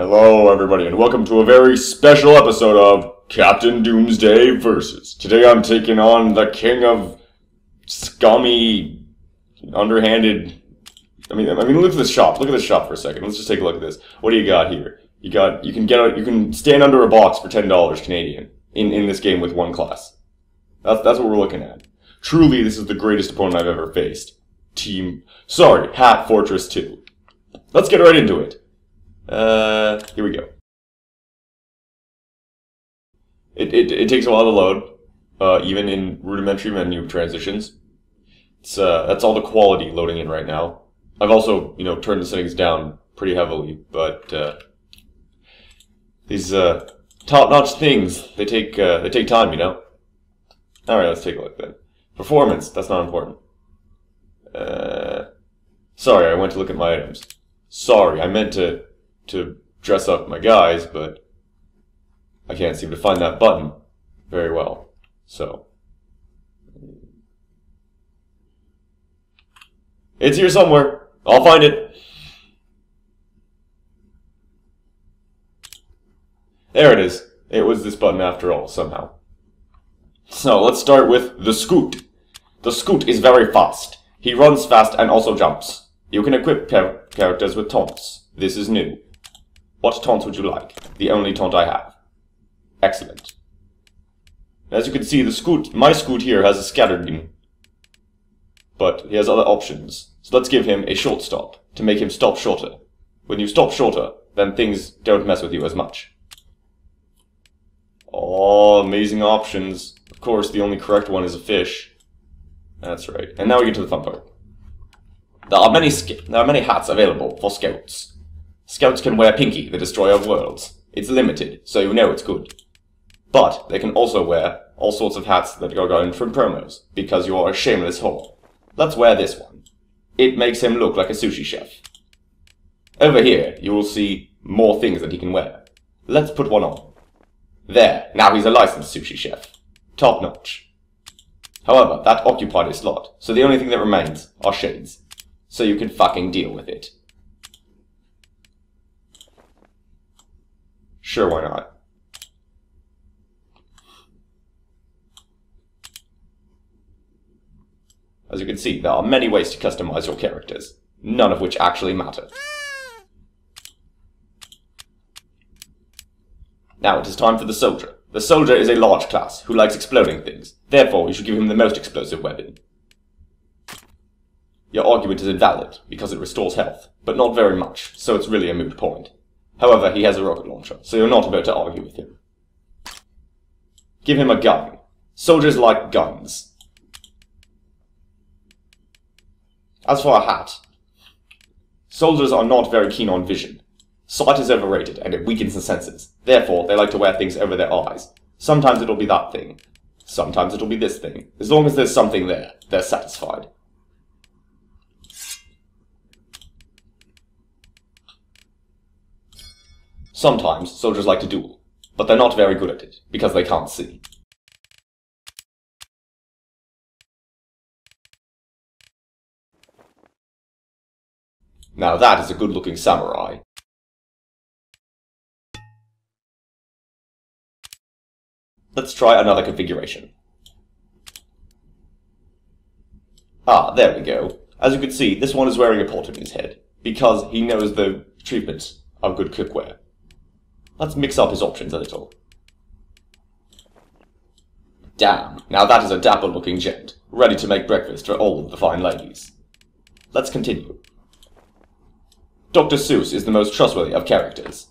Hello everybody and welcome to a very special episode of Captain Doomsday Versus. Today I'm taking on the king of scummy, underhanded... I mean look at this shop. Look at this shop for a second. Let's just take a look at this. What do you got here? You can stand under a box for $10 Canadian in this game with one class. That's what we're looking at. Truly, this is the greatest opponent I've ever faced. Hat Fortress 2. Let's get right into it. Here we go. It takes a while to load, even in rudimentary menu transitions. That's all the quality loading in right now. I've also, turned the settings down pretty heavily, but, these, top-notch things, they take time, Alright, let's take a look then. Performance, that's not important. Sorry, I went to look at my items. Sorry, I meant to dress up my guys, but I can't seem to find that button very well. So it's here somewhere. I'll find it. There it is. It was this button after all, somehow. So let's start with the Scoot. The Scoot is very fast. He runs fast and also jumps. You can equip characters with taunts. This is new. What taunt would you like? The only taunt I have. Excellent. As you can see, my Scoot here has a scatter beam. But he has other options. So let's give him a short stop, to make him stop shorter. When you stop shorter, then things don't mess with you as much. Oh, amazing options. Of course, the only correct one is a fish. That's right. And now we get to the fun part. There are many hats available for scouts. Scouts can wear Pinky, the Destroyer of Worlds. It's limited, so you know it's good. But they can also wear all sorts of hats that are gotten from promos, because you are a shameless whore. Let's wear this one. It makes him look like a sushi chef. Over here, you will see more things that he can wear. Let's put one on. There, now he's a licensed sushi chef. Top notch. However, that occupied a slot, so the only thing that remains are shades. So you can fucking deal with it. Sure, why not? As you can see, there are many ways to customize your characters, none of which actually matter. Now it is time for the Soldier. The Soldier is a large class who likes exploding things. Therefore, you should give him the most explosive weapon. Your argument is invalid, because it restores health, but not very much, so it's really a moot point. However, he has a rocket launcher, so you're not about to argue with him. Give him a gun. Soldiers like guns. As for a hat, soldiers are not very keen on vision. Sight is overrated, and it weakens the senses. Therefore, they like to wear things over their eyes. Sometimes it'll be that thing. Sometimes it'll be this thing. As long as there's something there, they're satisfied. Sometimes soldiers like to duel, but they're not very good at it, because they can't see. Now that is a good-looking samurai. Let's try another configuration. Ah, there we go. As you can see, this one is wearing a pot in his head, because he knows the treatment of good cookware. Let's mix up his options a little. Damn, now that is a dapper-looking gent, ready to make breakfast for all of the fine ladies. Let's continue. Dr. Seuss is the most trustworthy of characters.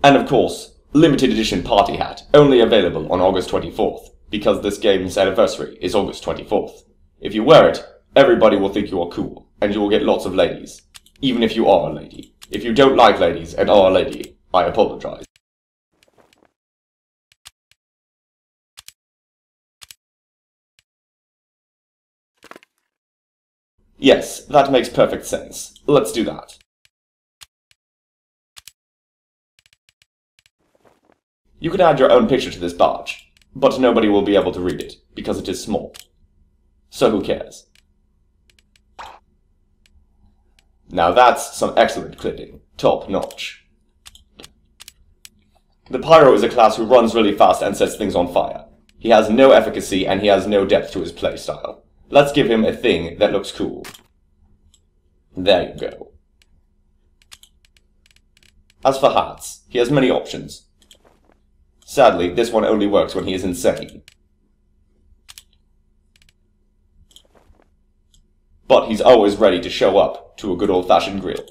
And of course, limited edition party hat, only available on August 24th, because this game's anniversary is August 24th. If you wear it, everybody will think you are cool, and you will get lots of ladies, even if you are a lady. If you don't like ladies and are a lady, I apologize. Yes, that makes perfect sense. Let's do that. You could add your own picture to this badge, but nobody will be able to read it, because it is small. So who cares? Now that's some excellent clipping. Top notch. The Pyro is a class who runs really fast and sets things on fire. He has no efficacy and he has no depth to his playstyle. Let's give him a thing that looks cool. There you go. As for hats, he has many options. Sadly, this one only works when he is insane. But he's always ready to show up to a good old-fashioned grill.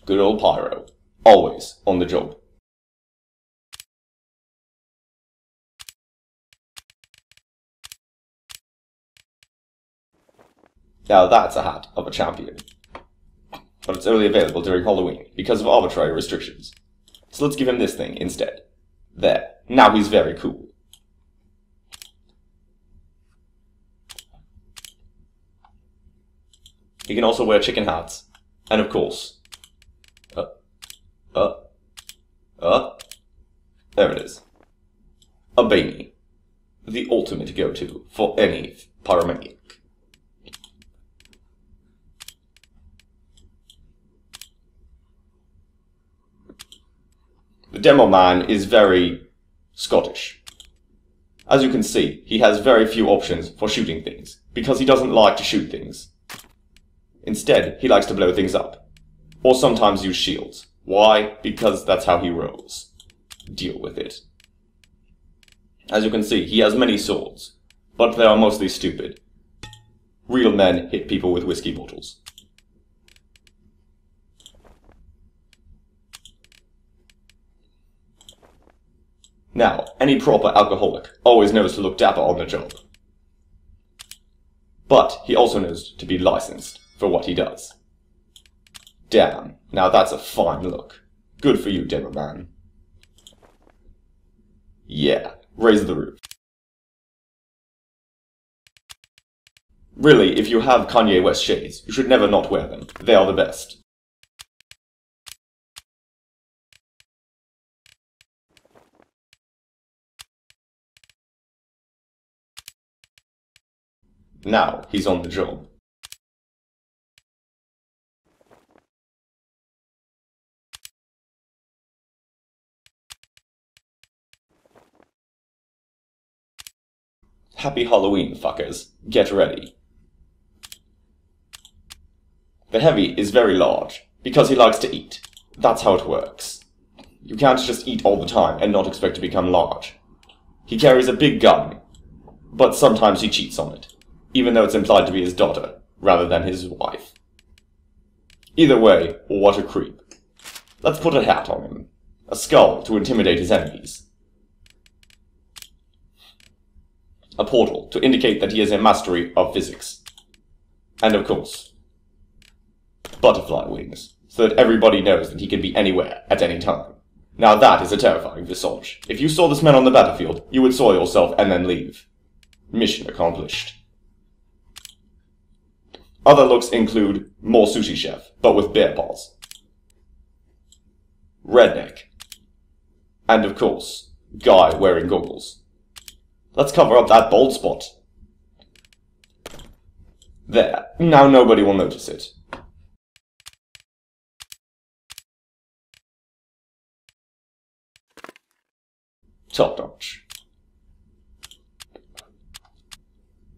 Good old Pyro. Always on the job. Now that's a hat of a champion. But it's only available during Halloween because of arbitrary restrictions. So let's give him this thing instead. There. Now he's very cool. He can also wear chicken hats. And of course... there it is. A beanie. The ultimate go-to for any pyromaniac. The Demoman is very Scottish. As you can see, he has very few options for shooting things, because he doesn't like to shoot things. Instead, he likes to blow things up, or sometimes use shields. Why? Because that's how he rolls. Deal with it. As you can see, he has many swords, but they are mostly stupid. Real men hit people with whiskey bottles. Now, any proper alcoholic always knows to look dapper on the job. But he also knows to be licensed for what he does. Damn, now that's a fine look. Good for you, Demoman. Yeah, raise the roof. Really, if you have Kanye West shades, you should never not wear them. They are the best. Now he's on the job. Happy Halloween, fuckers. Get ready. The Heavy is very large, because he likes to eat. That's how it works. You can't just eat all the time and not expect to become large. He carries a big gun, but sometimes he cheats on it, even though it's implied to be his daughter, rather than his wife. Either way, what a creep. Let's put a hat on him. A skull to intimidate his enemies. A portal to indicate that he has a mastery of physics. And of course, butterfly wings, so that everybody knows that he can be anywhere at any time. Now that is a terrifying visage. If you saw this man on the battlefield, you would soil yourself and then leave. Mission accomplished. Other looks include more sushi chef, but with bear paws. Redneck. And of course, guy wearing goggles. Let's cover up that bald spot. There. Now nobody will notice it. Top notch.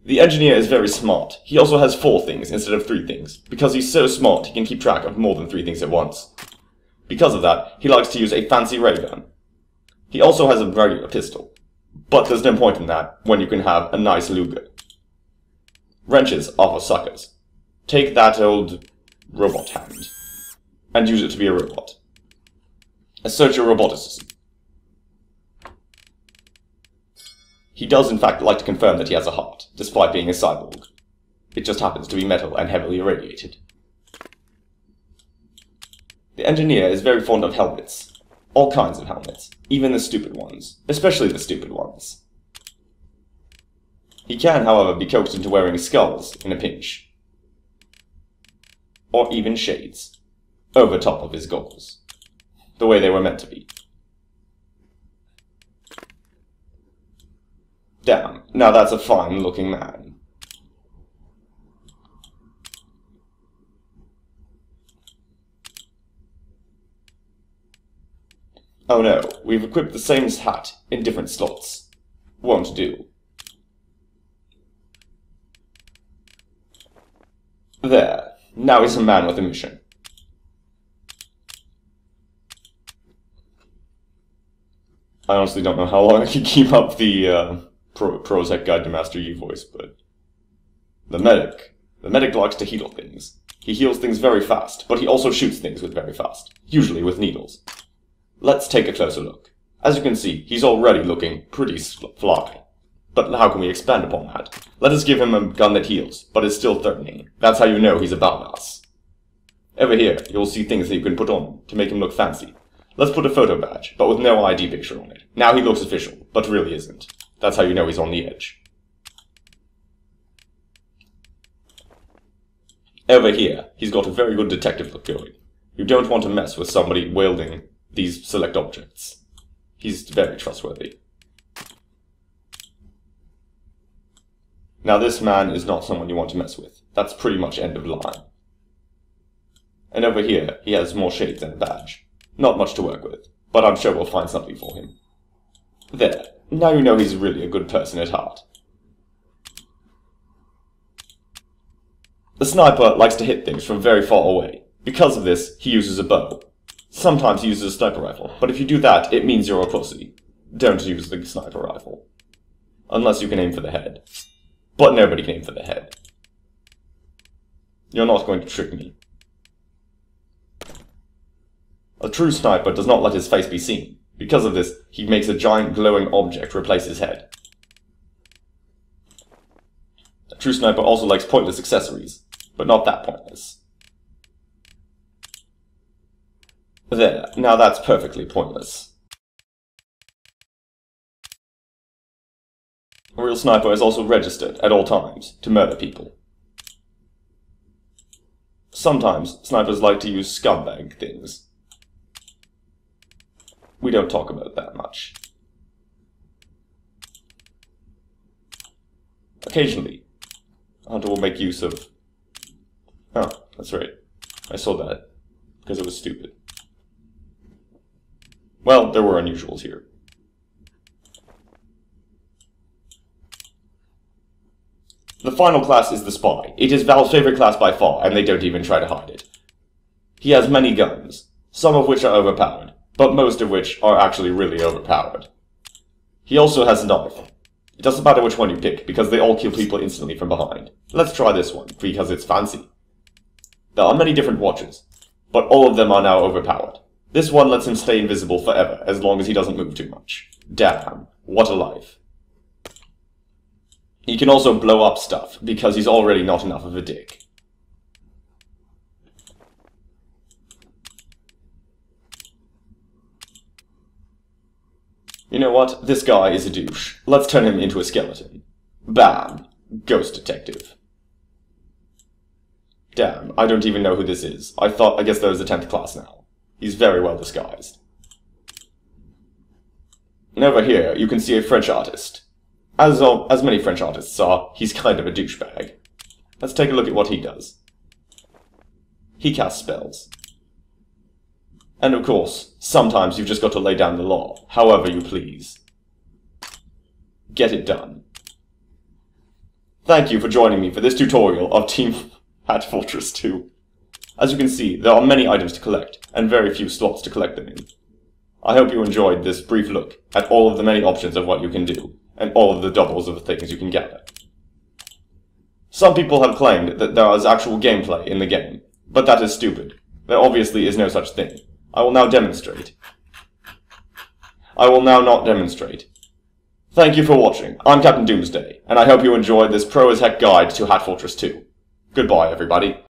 The engineer is very smart. He also has 4 things instead of 3 things. Because he's so smart, he can keep track of more than 3 things at once. Because of that, he likes to use a fancy ray gun. He also has a regular pistol. But there's no point in that when you can have a nice Luger. Wrenches are for suckers. Take that old robot hand and use it to be a robot. Assert your roboticism. He does in fact like to confirm that he has a heart, despite being a cyborg. It just happens to be metal and heavily irradiated. The engineer is very fond of helmets. All kinds of helmets, even the stupid ones, especially the stupid ones. He can, however, be coaxed into wearing skulls in a pinch. Or even shades, over top of his goggles, the way they were meant to be. Damn, now that's a fine-looking man. Oh no, we've equipped the same hat in different slots. Won't do. There, now he's a man with a mission. I honestly don't know how long I can keep up the Prozac Guide to Master Yi voice, but... The medic. The medic likes to heal things. He heals things very fast, but he also shoots things with very fast, usually with needles. Let's take a closer look. As you can see, he's already looking pretty fly. But how can we expand upon that? Let us give him a gun that heals, but is still threatening. That's how you know he's a badass. Over here, you'll see things that you can put on to make him look fancy. Let's put a photo badge, but with no ID picture on it. Now he looks official, but really isn't. That's how you know he's on the edge. Over here, he's got a very good detective look going. You don't want to mess with somebody wielding these select objects. He's very trustworthy. Now this man is not someone you want to mess with. That's pretty much end of line. And over here, he has more shades than a badge. Not much to work with, but I'm sure we'll find something for him. There, now you know he's really a good person at heart. The sniper likes to hit things from very far away. Because of this, he uses a bow. Sometimes he uses a sniper rifle, but if you do that, it means you're a pussy. Don't use the sniper rifle. Unless you can aim for the head. But nobody can aim for the head. You're not going to trick me. A true sniper does not let his face be seen. Because of this, he makes a giant glowing object replace his head. A true sniper also likes pointless accessories, but not that pointless. There, now that's perfectly pointless. A real sniper is also registered at all times to murder people. Sometimes snipers like to use scumbag things. We don't talk about that much. Occasionally, a hunter will make use of... Oh, that's right. I saw that, because it was stupid. Well, there were unusuals here. The final class is the Spy. It is Val's favorite class by far, and they don't even try to hide it. He has many guns, some of which are overpowered, but most of which are actually really overpowered. He also has a knife. It doesn't matter which one you pick, because they all kill people instantly from behind. Let's try this one, because it's fancy. There are many different watches, but all of them are now overpowered. This one lets him stay invisible forever, as long as he doesn't move too much. Damn, what a life. He can also blow up stuff, because he's already not enough of a dick. You know what? This guy is a douche. Let's turn him into a skeleton. Bam! Ghost detective. Damn, I don't even know who this is. I guess that was the 10th class now. He's very well disguised. And over here, you can see a French artist. As many French artists are, he's kind of a douchebag. Let's take a look at what he does. He casts spells. And of course, sometimes you've just got to lay down the law, however you please. Get it done. Thank you for joining me for this tutorial of Team Hat Fortress 2. As you can see, there are many items to collect, and very few slots to collect them in. I hope you enjoyed this brief look at all of the many options of what you can do, and all of the doubles of the things you can gather. Some people have claimed that there is actual gameplay in the game, but that is stupid. There obviously is no such thing. I will now demonstrate. I will now not demonstrate. Thank you for watching. I'm Captain Doomsday, and I hope you enjoyed this pro-as-heck guide to Hat Fortress 2. Goodbye, everybody.